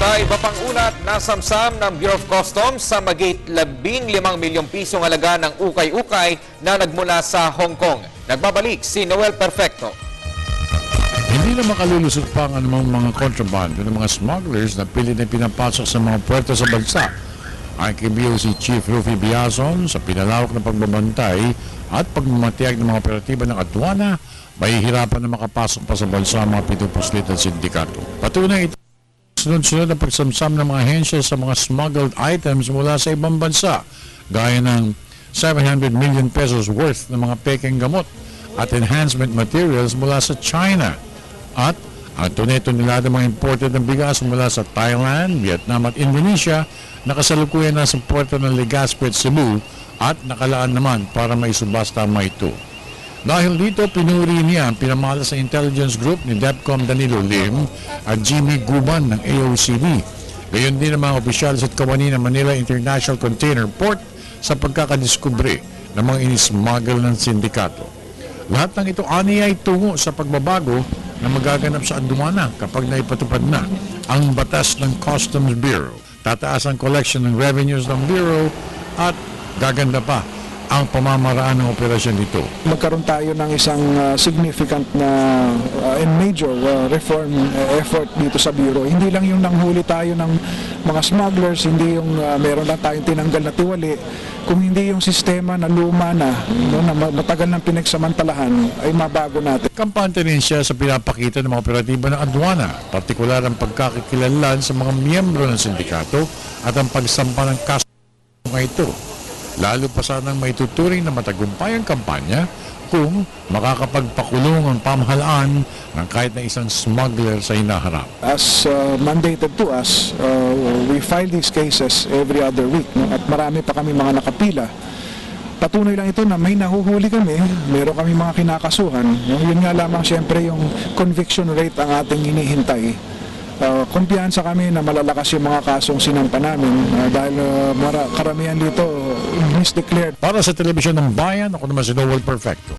Sa iba pang ulat, nasamsam ng Bureau of Customs sa magit 15 milyong pisong halaga ng ukay-ukay na nagmula sa Hong Kong. Nagbabalik si Noel Perfecto. Hindi na makalulusot pa ang anumang mga contraband ng mga smugglers na pilit na pinapasok sa mga puerto sa bansa. Ang kibiyo si Chief Rufy Biazon sa pinalawak na pagbabantay at pagmamatiyag ng mga operatiba ng aduana, mahihirapan na makapasok pa sa bansa ang mga pitupuslit at sindikato. Patunay ito sunod-sunod ang pagsamsam ng mga ahensya sa mga smuggled items mula sa ibang bansa, gaya ng 700 million pesos worth ng mga pekeng gamot at enhancement materials mula sa China. At ang tunay-tunilada mga imported ng bigas mula sa Thailand, Vietnam at Indonesia na kasalukuyan na sa puerto ng Legazpi at Cebu at nakalaan naman para maisubasta ang mga ito. Dahil dito, pinuri niya ang pinamalas sa intelligence group ni DepCom Danilo Lim at Jimmy Guban ng AOCD. Gayon din ang mga opisyalis at kawani ng Manila International Container Port sa pagkakadiskubre ng mga inismuggle ng sindikato. Lahat ng ito ay tungo sa pagbabago na magaganap sa aduana kapag naipatupad na ang batas ng Customs Bureau. Tataas ang collection ng revenues ng Bureau at gaganda pa ang pamamaraan ng operasyon nito. Magkaroon tayo ng isang significant na and major reform effort dito sa Bureau. Hindi lang yung nanghuli tayo ng mga smugglers, hindi yung meron lang tayong tinanggal na tiwali, kung hindi yung sistema na luma na, na matagal ng pinagsamantalahan ay mabago natin. Kampante rin siya sa pinapakita ng mga operatiba ng aduana, partikular ang pagkakikilanlan sa mga miyembro ng sindikato at ang pagsampa ng kaso ng ito. Lalo pa sanang may tuturing na matagumpay ang kampanya kung makakapagpakulong ang pamahalaan ng kahit na isang smuggler sa hinaharap. As mandated to us, we file these cases every other week, no? At marami pa kami mga nakapila. Patunay lang ito na may nahuhuli kami, meron kami mga kinakasuhan. No? Yun nga lamang siyempre yung conviction rate ang ating hinihintay. Kumpiyansa kami na malalakas yung mga kasong sinampa namin dahil karamihan dito misdeclared. Para sa Telebisyon ng Bayan, ako naman si Noel Perfecto.